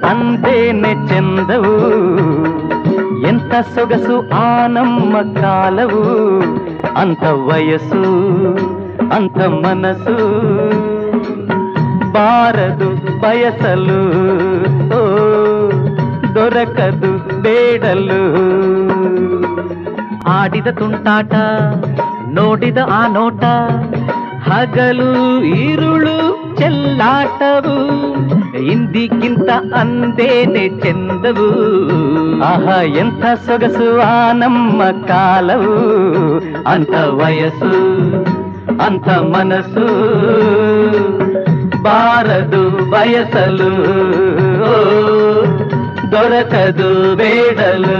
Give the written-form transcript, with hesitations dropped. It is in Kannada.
ಅಂದೇನೆ ಚೆಂದವು ಎಂತ ಸೊಗಸು ಆ ನಮ್ಮ ಕಾಲವು ಅಂತ ವಯಸ್ಸು ಅಂತ ಮನಸ್ಸು ಬಾರದು ಬಯಸಲು ಓ ದೊರಕದು ಬೇಡಲು ಆಡಿದ ತುಂಟಾಟ ನೋಡಿದ ಆ ನೋಟ ಹಗಲು ಈರುಳು ಚೆಲ್ಲಾಟವು ಇಂದಿಗಿಂತ ಅಂದೇನೆ ಚೆಂದವು ಆಹಾ ಎಂಥ ಸೊಗಸು ಆ ನಮ್ಮ ಕಾಲವು ಅಂತ ವಯಸ್ಸು ಅಂತ ಮನಸ್ಸು ಬಾರದು ಬಯಸಲು ದೊರಕದು ಬೇಡಲು